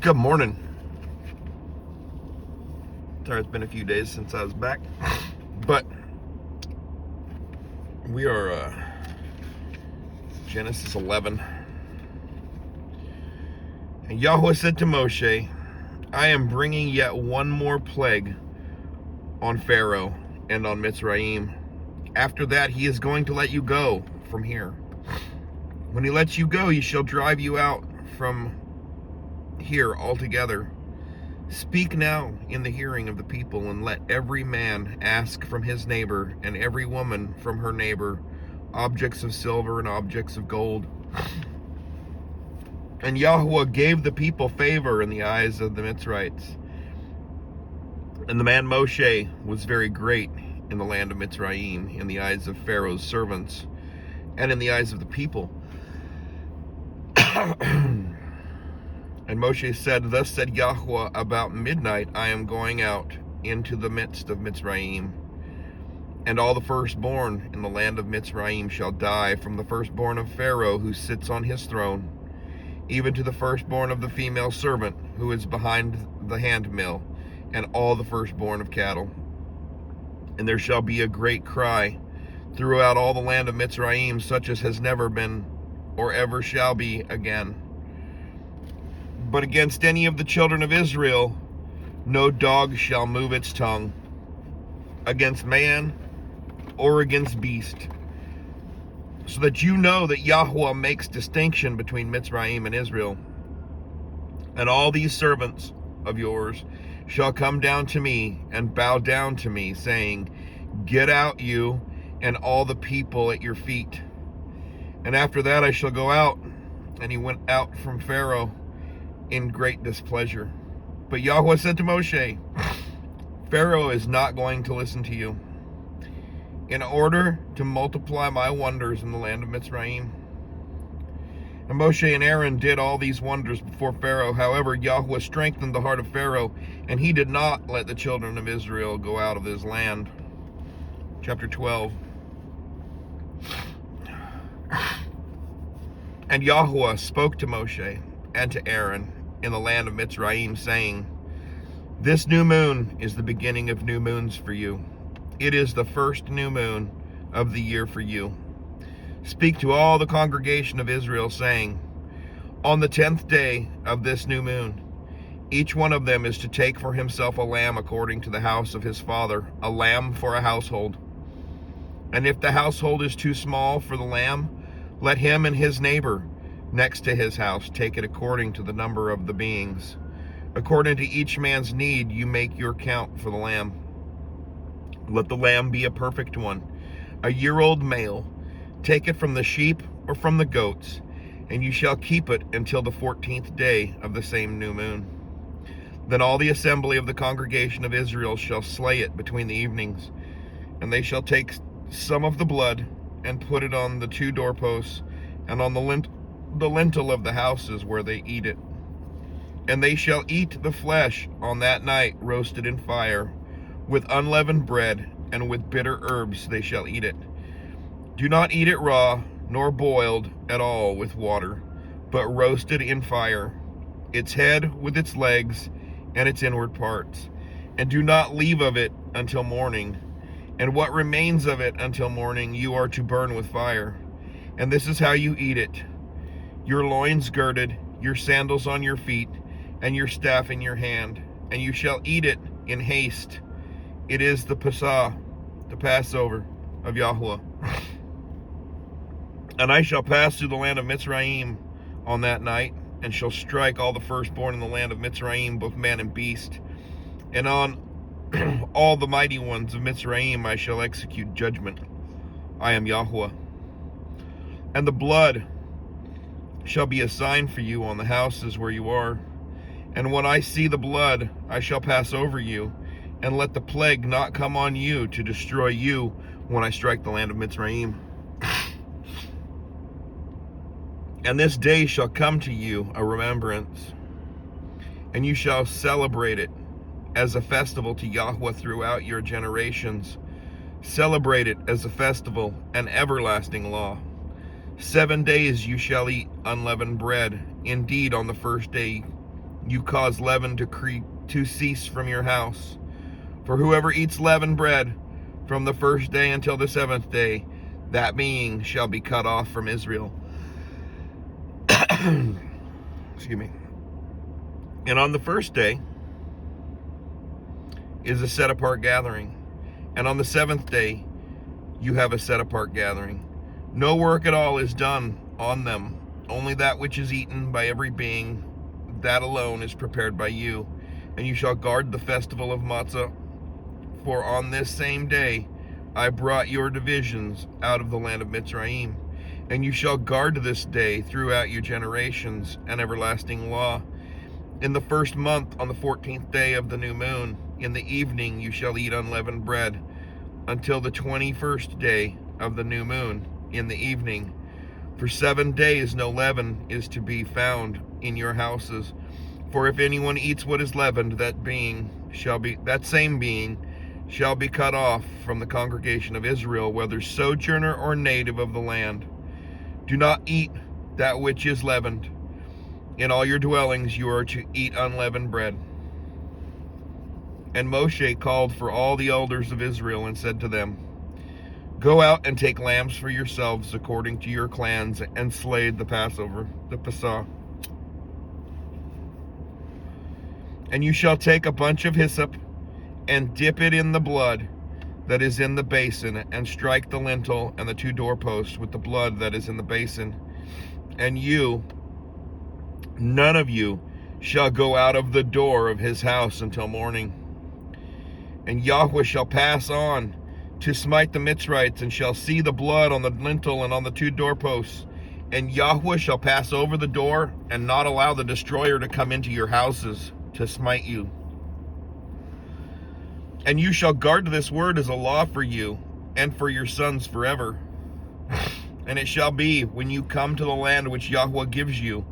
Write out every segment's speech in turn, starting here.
Good morning. Sorry, it's been a few days since I was back, but we are Genesis 11. And Yahweh said to Moshe, I am bringing yet one more plague on Pharaoh and on Mitzrayim. After that, he is going to let you go from here. When he lets you go, he shall drive you out from here altogether. Speak now in the hearing of the people, and let every man ask from his neighbor, and every woman from her neighbor, objects of silver and objects of gold. And Yahweh gave the people favor in the eyes of the Mitzrites. And the man Moshe was very great in the land of Mitzrayim, in the eyes of Pharaoh's servants, and in the eyes of the people. And Moshe said, Thus said Yahweh, about midnight I am going out into the midst of Mitzrayim, and all the firstborn in the land of Mitzrayim shall die, from the firstborn of Pharaoh who sits on his throne, even to the firstborn of the female servant who is behind the handmill, and all the firstborn of cattle. And there shall be a great cry throughout all the land of Mitzrayim, such as has never been or ever shall be again. But against any of the children of Israel, no dog shall move its tongue, against man or against beast, so that you know that Yahweh makes distinction between Mitzrayim and Israel. And all these servants of yours shall come down to me and bow down to me, saying, Get out, you and all the people at your feet. And after that I shall go out. And he went out from Pharaoh in great displeasure. But Yahweh said to Moshe, Pharaoh is not going to listen to you, in order to multiply my wonders in the land of Mitzrayim. And Moshe and Aaron did all these wonders before Pharaoh. However, Yahweh strengthened the heart of Pharaoh, and he did not let the children of Israel go out of his land. Chapter 12. And Yahweh spoke to Moshe and to Aaron in the land of Mitzrayim, saying, This new moon is the beginning of new moons for you. It is the first new moon of the year for you. Speak to all the congregation of Israel, saying, On the 10th day of this new moon, each one of them is to take for himself a lamb according to the house of his father, a lamb for a household. And if the household is too small for the lamb, let him and his neighbor next to his house take it according to the number of the beings. According to each man's need, you make your count for the lamb. Let the lamb be a perfect one, a year-old male. Take it from the sheep or from the goats, and you shall keep it until the 14th day of the same new moon. Then all the assembly of the congregation of Israel shall slay it between the evenings, and they shall take some of the blood and put it on the 2 doorposts and on the lintel of the houses where they eat it. And they shall eat the flesh on that night, roasted in fire, with unleavened bread, and with bitter herbs they shall eat it. Do not eat it raw, nor boiled at all with water, but roasted in fire, its head with its legs and its inward parts. And do not leave of it until morning. And what remains of it until morning you are to burn with fire. And this is how you eat it: your loins girded, your sandals on your feet, and your staff in your hand. And you shall eat it in haste. It is the Passah, the Passover of Yahweh. And I shall pass through the land of Mitzrayim on that night, and shall strike all the firstborn in the land of Mitzrayim, both man and beast. And on all the mighty ones of Mitzrayim I shall execute judgment. I am Yahweh. And the blood shall be a sign for you on the houses where you are. And when I see the blood, I shall pass over you, and let the plague not come on you to destroy you when I strike the land of Mitzrayim. And this day shall come to you a remembrance, and you shall celebrate it as a festival to Yahweh throughout your generations. Celebrate it as a festival, an everlasting law. 7 days you shall eat unleavened bread. Indeed, on the first day you cause leaven to cease from your house. For whoever eats leavened bread from the first day until the seventh day, that being shall be cut off from Israel. Excuse me. And on the first day is a set apart gathering. And on the seventh day, you have a set apart gathering. No work at all is done on them. Only that which is eaten by every being, that alone is prepared by you. And you shall guard the festival of Matzah. For on this same day I brought your divisions out of the land of Mitzrayim. And you shall guard this day throughout your generations, an everlasting law. In the first month, on the 14th day of the new moon, in the evening you shall eat unleavened bread, until the 21st day of the new moon, in the evening. For 7 days no leaven is to be found in your houses. For if anyone eats what is leavened, that same being shall be cut off from the congregation of Israel, whether sojourner or native of the land. Do not eat that which is leavened. In all your dwellings you are to eat unleavened bread. And Moshe called for all the elders of Israel and said to them, Go out and take lambs for yourselves according to your clans, and slay the Passover, the Passah. And you shall take a bunch of hyssop, and dip it in the blood that is in the basin, and strike the lintel and the 2 doorposts with the blood that is in the basin. And none of you shall go out of the door of his house until morning. And Yahweh shall pass on to smite the Mitzrites, and shall see the blood on the lintel and on the 2 doorposts. And Yahweh shall pass over the door, and not allow the destroyer to come into your houses to smite you. And you shall guard this word as a law for you and for your sons forever. And it shall be, when you come to the land which Yahweh gives you,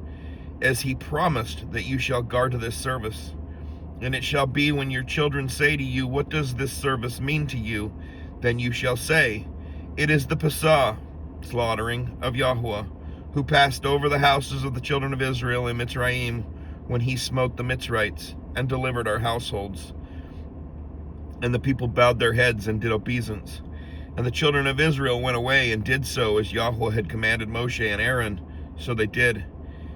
as he promised, that you shall guard this service. And it shall be, when your children say to you, What does this service mean to you? Then you shall say, It is the Passah, slaughtering of Yahweh, who passed over the houses of the children of Israel in Mitzrayim, when he smote the Mitzrites and delivered our households. And the people bowed their heads and did obeisance. And the children of Israel went away and did so as Yahweh had commanded Moshe and Aaron. So they did.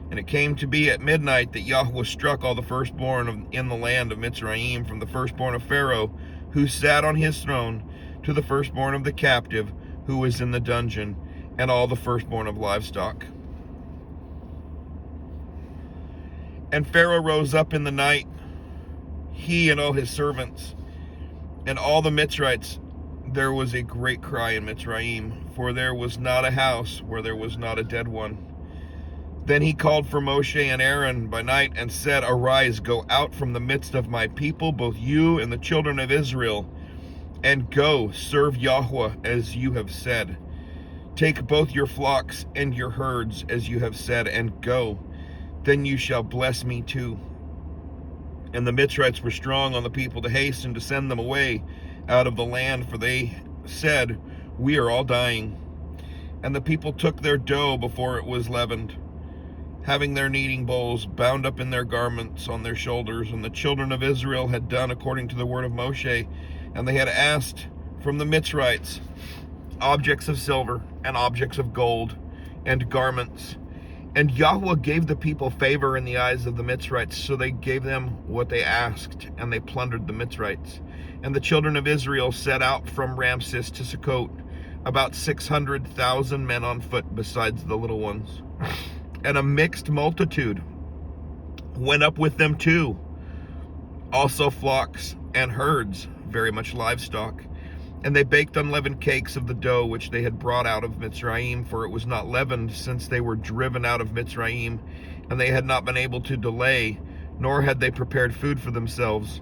And it came to be at midnight that Yahweh struck all the firstborn in the land of Mitzrayim, from the firstborn of Pharaoh, who sat on his throne, to the firstborn of the captive, who was in the dungeon, and all the firstborn of livestock. And Pharaoh rose up in the night, he and all his servants, and all the Mitzrites. There was a great cry in Mitzrayim, for there was not a house where there was not a dead one. Then he called for Moshe and Aaron by night and said, Arise, go out from the midst of my people, both you and the children of Israel, and go serve Yahweh as you have said. Take both your flocks and your herds as you have said, and go. Then you shall bless me too. And the Mitzrites were strong on the people to hasten to send them away out of the land, for they said, We are all dying. And the people took their dough before it was leavened, having their kneading bowls bound up in their garments on their shoulders. And the children of Israel had done according to the word of Moshe, and they had asked from the Mitzrites objects of silver and objects of gold and garments. And Yahweh gave the people favor in the eyes of the Mitzrites, so they gave them what they asked, and they plundered the Mitzrites. And the children of Israel set out from Ramses to Sukkot, about 600,000 men on foot, besides the little ones. And a mixed multitude went up with them too, also flocks and herds, very much livestock. And they baked unleavened cakes of the dough which they had brought out of Mitzrayim, for it was not leavened, since they were driven out of Mitzrayim, and they had not been able to delay, nor had they prepared food for themselves.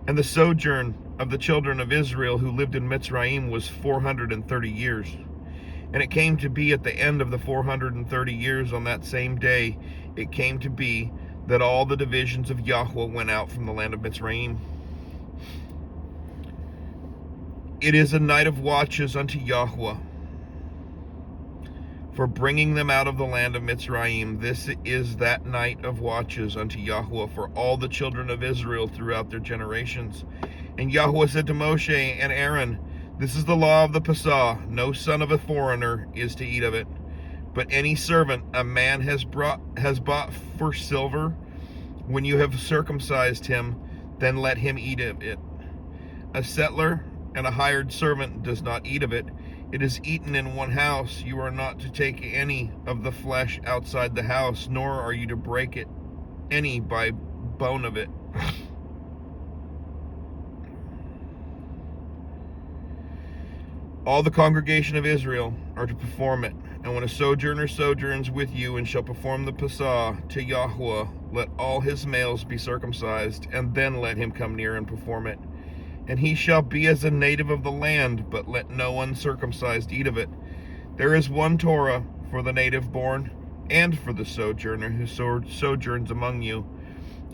And the sojourn of the children of Israel who lived in Mitzrayim was 430 years. And it came to be at the end of the 430 years, on that same day, it came to be that all the divisions of Yahweh went out from the land of Mitzrayim. It is a night of watches unto Yahweh. for bringing them out of the land of Mitzrayim. This is that night of watches unto Yahweh for all the children of Israel throughout their generations. And Yahweh said to Moshe and Aaron, this is the law of the Passah. No son of a foreigner is to eat of it. But any servant a man has bought for silver, when you have circumcised him, then let him eat of it. A settler and a hired servant does not eat of it. It is eaten in one house. You are not to take any of the flesh outside the house, nor are you to break it any by bone of it. All the congregation of Israel are to perform it. And when a sojourner sojourns with you and shall perform the Passah to Yahweh, let all his males be circumcised, and then let him come near and perform it. And he shall be as a native of the land, but let no uncircumcised eat of it. There is one Torah for the native born, and for the sojourner who sojourns among you.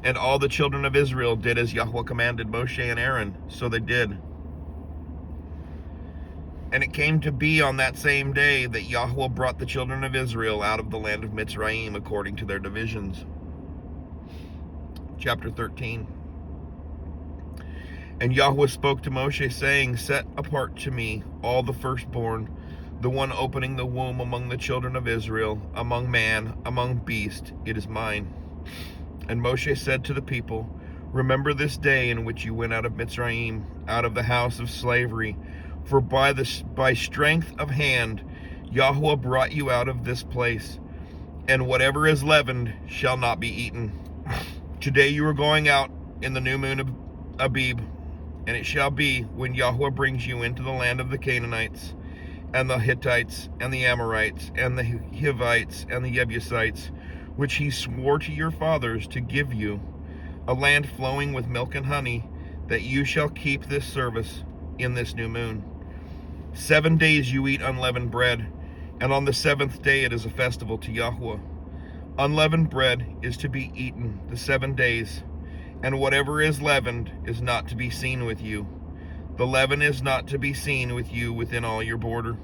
And all the children of Israel did as Yahweh commanded Moshe and Aaron, so they did. And it came to be on that same day that Yahweh brought the children of Israel out of the land of Mitzrayim according to their divisions. Chapter 13. And Yahweh spoke to Moshe, saying, set apart to me all the firstborn, the one opening the womb among the children of Israel, among man, among beast, it is mine. And Moshe said to the people, remember this day in which you went out of Mitzrayim, out of the house of slavery, for by strength of hand Yahweh brought you out of this place, and whatever is leavened shall not be eaten. Today you are going out in the new moon of Abib, and it shall be when Yahweh brings you into the land of the Canaanites, and the Hittites, and the Amorites, and the Hivites, and the Jebusites, which he swore to your fathers to give you, a land flowing with milk and honey, that you shall keep this service in this new moon. 7 days you eat unleavened bread, and on the 7th day it is a festival to Yahweh. Unleavened bread is to be eaten the 7 days, and whatever is leavened is not to be seen with you. The leaven is not to be seen with you within all your border.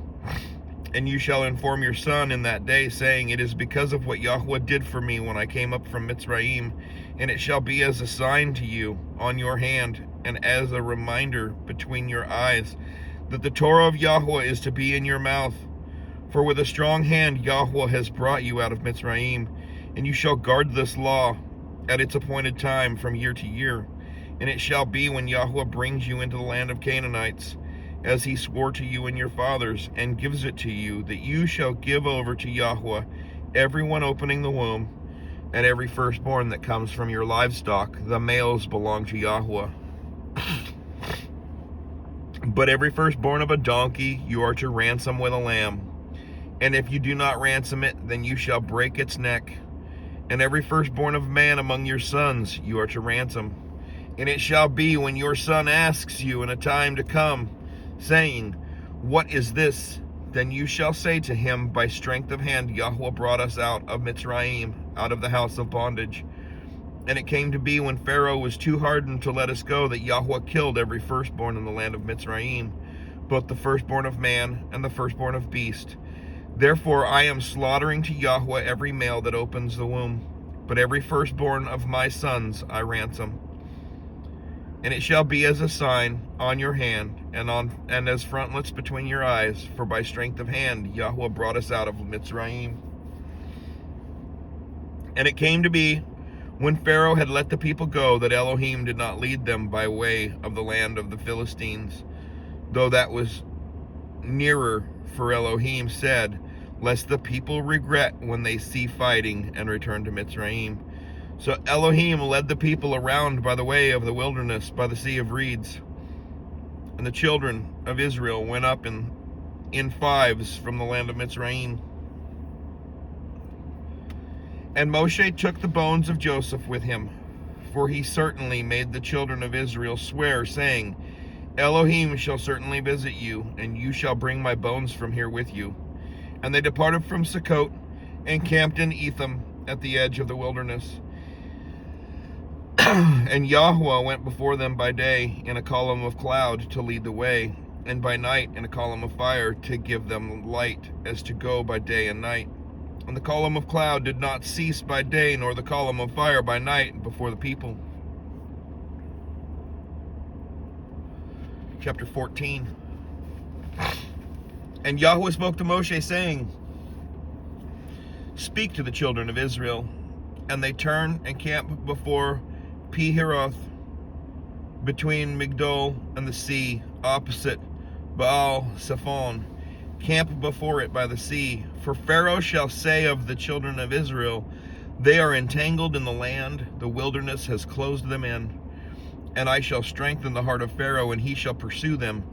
And you shall inform your son in that day, saying, it is because of what Yahweh did for me when I came up from Mitzrayim, and it shall be as a sign to you on your hand, and as a reminder between your eyes, that the Torah of Yahweh is to be in your mouth. For with a strong hand Yahweh has brought you out of Mitzrayim, and you shall guard this law at its appointed time from year to year. And it shall be when Yahweh brings you into the land of Canaanites, as he swore to you and your fathers, and gives it to you, that you shall give over to Yahweh everyone opening the womb, and every firstborn that comes from your livestock. The males belong to Yahweh. But every firstborn of a donkey you are to ransom with a lamb. And if you do not ransom it, then you shall break its neck. And every firstborn of man among your sons you are to ransom. And it shall be when your son asks you in a time to come, saying, what is this? Then you shall say to him, by strength of hand Yahweh brought us out of Mitzrayim, out of the house of bondage. And it came to be when Pharaoh was too hardened to let us go, that Yahweh killed every firstborn in the land of Mitzrayim, both the firstborn of man and the firstborn of beast. Therefore I am slaughtering to Yahweh every male that opens the womb, but every firstborn of my sons I ransom. And it shall be as a sign on your hand, and as frontlets between your eyes, for by strength of hand Yahweh brought us out of Mitzrayim. And it came to be, when Pharaoh had let the people go, that Elohim did not lead them by way of the land of the Philistines, though that was nearer, for Elohim said, lest the people regret when they see fighting and return to Mitzrayim. So Elohim led the people around by the way of the wilderness, by the sea of reeds. And the children of Israel went up in fives from the land of Mitzrayim. And Moshe took the bones of Joseph with him, for he certainly made the children of Israel swear, saying, Elohim shall certainly visit you, and you shall bring my bones from here with you. And they departed from Sukkot and camped in Etham at the edge of the wilderness. And Yahweh went before them by day in a column of cloud to lead the way, and by night in a column of fire to give them light, as to go by day and night. And the column of cloud did not cease by day, nor the column of fire by night before the people. Chapter 14. And Yahweh spoke to Moshe, saying, Speak to the children of Israel. And they turn and camp before Pi-Hiroth, between Migdol and the sea, opposite Baal-Zephon. Camp before it by the sea. For Pharaoh shall say of the children of Israel, They are entangled in the land, the wilderness has closed them in. And I shall strengthen the heart of Pharaoh, and he shall pursue them.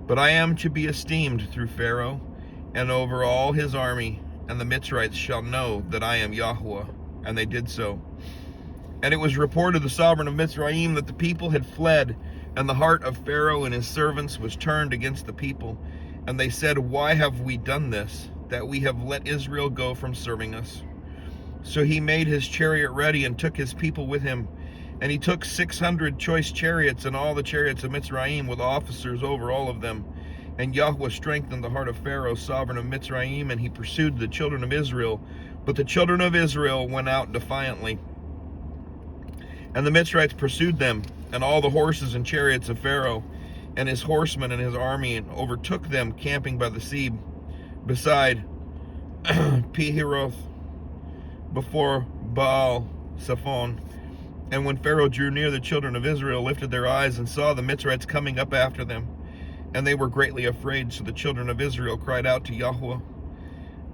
But I am to be esteemed through Pharaoh, and over all his army, and the Mitzrites shall know that I am Yahweh. And they did so. And it was reported the sovereign of Mitzrayim that the people had fled, and the heart of Pharaoh and his servants was turned against the people. And they said, Why have we done this, that we have let Israel go from serving us? So he made his chariot ready and took his people with him. And he took 600 choice chariots and all the chariots of Mitzrayim with officers over all of them. And Yahweh strengthened the heart of Pharaoh, sovereign of Mitzrayim, and he pursued the children of Israel. But the children of Israel went out defiantly. And the Mitzrites pursued them, and all the horses and chariots of Pharaoh, and his horsemen and his army, and overtook them camping by the sea, beside Pi-Hiroth, before Baal-Zephon. And when Pharaoh drew near, the children of Israel lifted their eyes and saw the Mitzrites coming up after them. And they were greatly afraid, so the children of Israel cried out to Yahweh.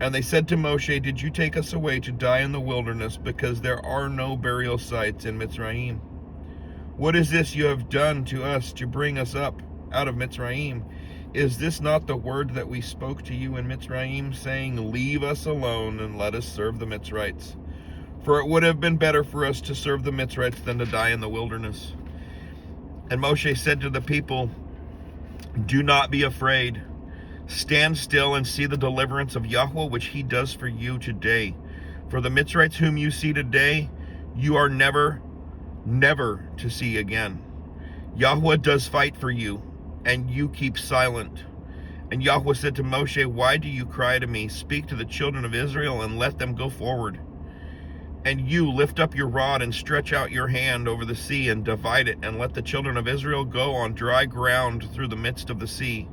And they said to Moshe, Did you take us away to die in the wilderness, because there are no burial sites in Mitzrayim? What is this you have done to us to bring us up out of Mitzrayim? Is this not the word that we spoke to you in Mitzrayim, saying, Leave us alone and let us serve the Mitzrites? For it would have been better for us to serve the Mitzrites than to die in the wilderness. And Moshe said to the people, Do not be afraid. Stand still and see the deliverance of Yahweh, which he does for you today. For the Mitzrites whom you see today, you are never to see again. Yahweh does fight for you, and you keep silent. And Yahweh said to Moshe, Why do you cry to me? Speak to the children of Israel and let them go forward. And you lift up your rod and stretch out your hand over the sea and divide it, and let the children of Israel go on dry ground through the midst of the sea.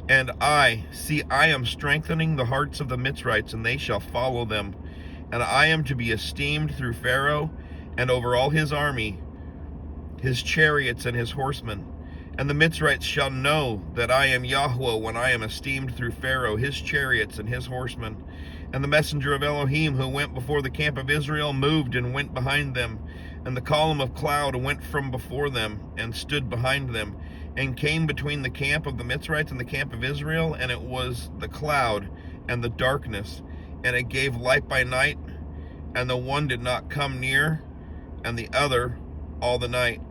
And I am strengthening the hearts of the Mitzrites, and they shall follow them. And I am to be esteemed through Pharaoh, and over all his army, his chariots and his horsemen. And the Mitzrites shall know that I am Yahweh when I am esteemed through Pharaoh, his chariots and his horsemen. And the messenger of Elohim who went before the camp of Israel moved and went behind them. And the column of cloud went from before them and stood behind them, and came between the camp of the Mitzrites and the camp of Israel. And it was the cloud and the darkness, and it gave light by night, and the one did not come near, and the other all the night.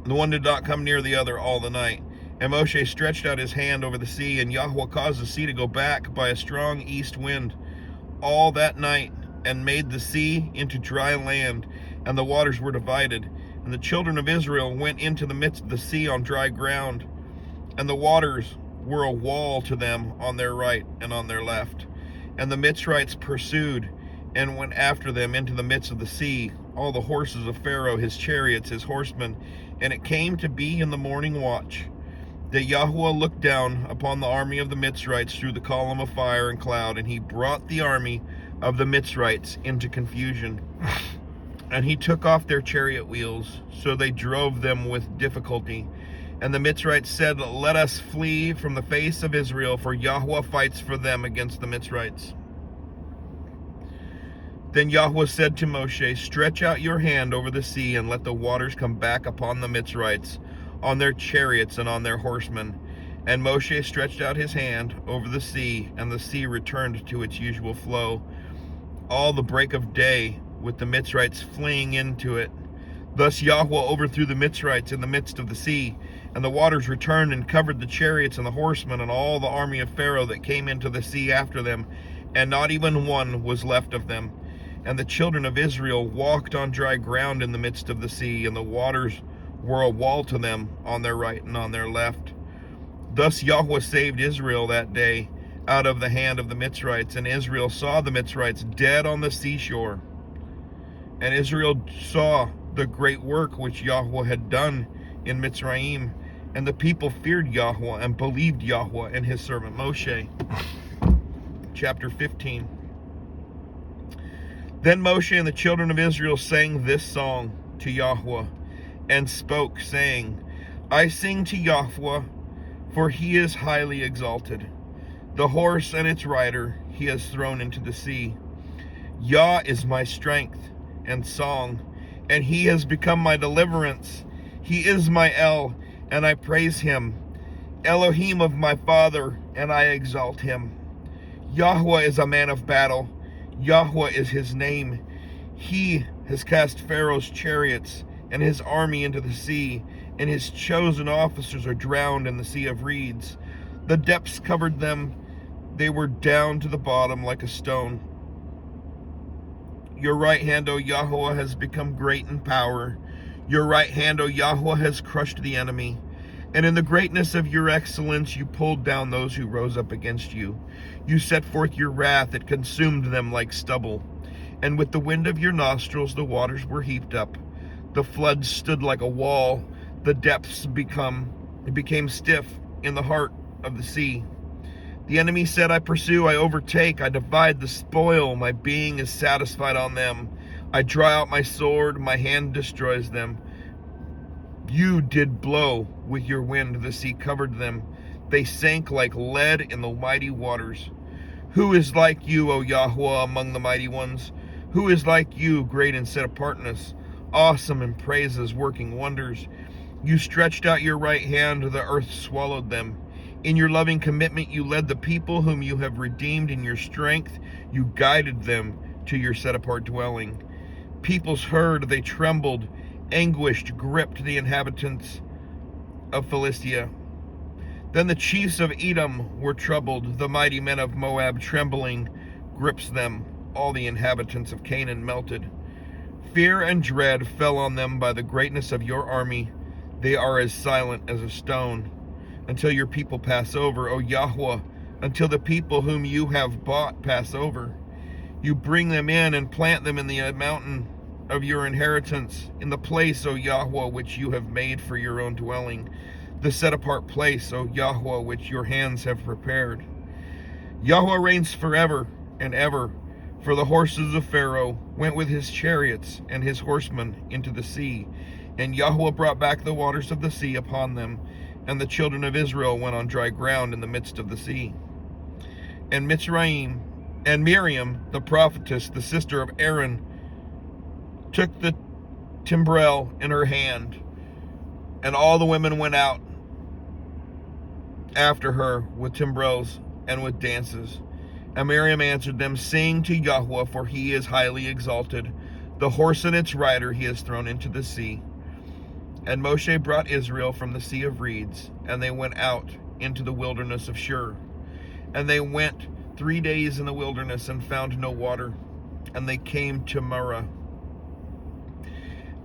The one did not come near the other all the night. And Moshe stretched out his hand over the sea, and Yahweh caused the sea to go back by a strong east wind all that night, and made the sea into dry land, and the waters were divided. And the children of Israel went into the midst of the sea on dry ground, and the waters were a wall to them on their right and on their left. And the Mitzrites pursued and went after them into the midst of the sea, all the horses of Pharaoh, his chariots, his horsemen. And it came to be in the morning watch that Yahweh looked down upon the army of the Mitzrites through the column of fire and cloud, and he brought the army of the Mitzrites into confusion. And he took off their chariot wheels, so they drove them with difficulty. And the Mitzrites said, Let us flee from the face of Israel, for Yahweh fights for them against the Mitzrites. Then Yahweh said to Moshe, Stretch out your hand over the sea, and let the waters come back upon the Mitzrites, on their chariots and on their horsemen. And Moshe stretched out his hand over the sea, and the sea returned to its usual flow, all the break of day, with the Mitzrites fleeing into it. Thus Yahweh overthrew the Mitzrites in the midst of the sea, and the waters returned and covered the chariots and the horsemen and all the army of Pharaoh that came into the sea after them, and not even one was left of them. And the children of Israel walked on dry ground in the midst of the sea, and the waters were a wall to them on their right and on their left. Thus Yahweh saved Israel that day out of the hand of the Mitzrites. And Israel saw the Mitzrites dead on the seashore. And Israel saw the great work which Yahweh had done in Mitzrayim. And the people feared Yahweh and believed Yahweh and his servant Moshe. Chapter 15. Then Moshe and the children of Israel sang this song to Yahweh, and spoke, saying, I sing to Yahweh, for he is highly exalted. The horse and its rider he has thrown into the sea. Yah is my strength and song, and he has become my deliverance. He is my El, and I praise him, Elohim of my father, and I exalt him. Yahweh is a man of battle. Yahweh is his name. He has cast Pharaoh's chariots and his army into the sea, and his chosen officers are drowned in the sea of reeds. The depths covered them. They were down to the bottom like a stone. Your right hand, O Yahweh, has become great in power. Your right hand, O Yahweh, has crushed the enemy. And in the greatness of your excellence, you pulled down those who rose up against you. You set forth your wrath, it consumed them like stubble. And with the wind of your nostrils, the waters were heaped up. The floods stood like a wall. The depths became stiff in the heart of the sea. The enemy said, I pursue, I overtake, I divide the spoil. My being is satisfied on them. I draw out my sword, my hand destroys them. You did blow with your wind, the sea covered them. They sank like lead in the mighty waters. Who is like you, O Yahweh, among the mighty ones? Who is like you, great in set apartness, awesome in praises, working wonders? You stretched out your right hand, the earth swallowed them. In your loving commitment you led the people whom you have redeemed. In your strength you guided them to your set-apart dwelling. Peoples heard, they trembled. Anguished gripped the inhabitants of Philistia. Then the chiefs of Edom were troubled. The mighty men of Moab, trembling, grips them. All the inhabitants of Canaan melted. Fear and dread fell on them by the greatness of your army. They are as silent as a stone. Until your people pass over, O Yahweh, until the people whom you have bought pass over. You bring them in and plant them in the mountain of your inheritance, in the place, O Yahweh, which you have made for your own dwelling, the set-apart place, O Yahweh, which your hands have prepared. Yahweh reigns forever and ever, for the horses of Pharaoh went with his chariots and his horsemen into the sea, and Yahweh brought back the waters of the sea upon them, and the children of Israel went on dry ground in the midst of the sea. And Mitzrayim and Miriam, the prophetess, the sister of Aaron, took the timbrel in her hand, and all the women went out after her with timbrels and with dances. And Miriam answered them, Sing to Yahweh, for he is highly exalted. The horse and its rider he has thrown into the sea. And Moshe brought Israel from the sea of reeds, and they went out into the wilderness of Shur. And they went 3 days in the wilderness and found no water. And they came to Marah.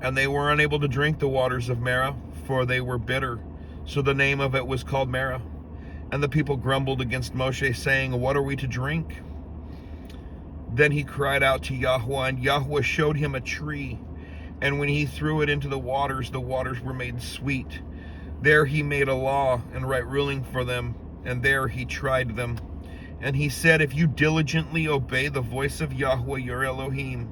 And they were unable to drink the waters of Marah, for they were bitter. So the name of it was called Marah. And the people grumbled against Moshe, saying, What are we to drink? Then he cried out to Yahweh, and Yahweh showed him a tree. And when he threw it into the waters were made sweet. There he made a law and right ruling for them, and there he tried them. And he said, If you diligently obey the voice of Yahweh your Elohim,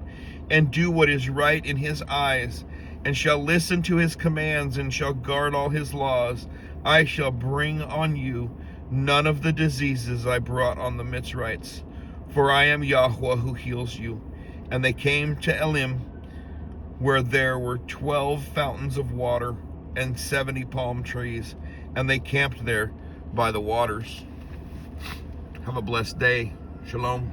and do what is right in his eyes, and shall listen to his commands, and shall guard all his laws, I shall bring on you none of the diseases I brought on the Mitzrites, for I am Yahweh who heals you. And they came to Elim, where there were 12 fountains of water and 70 palm trees, and they camped there by the waters. Have a blessed day. Shalom.